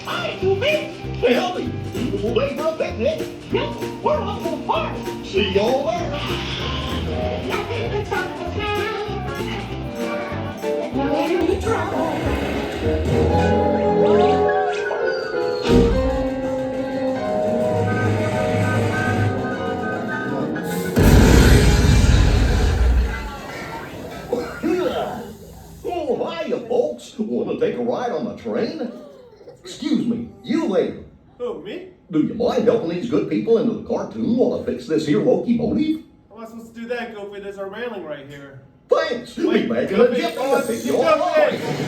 Hi, Goofy. Hey, Helpy. You ready for a picnic? Yep, we're off to a party. See you all there. Nothing but trouble now. No any trouble. Oh, hiya, folks. Want to take a ride on the train? Excuse me, you there. Who, me? Do you mind helping these good people into the cartoon while I fix this here locomotive? How am I supposed to do that, Goofy? There's a railing right here. Thanks. We'll be back in a jiffy to pick you all up.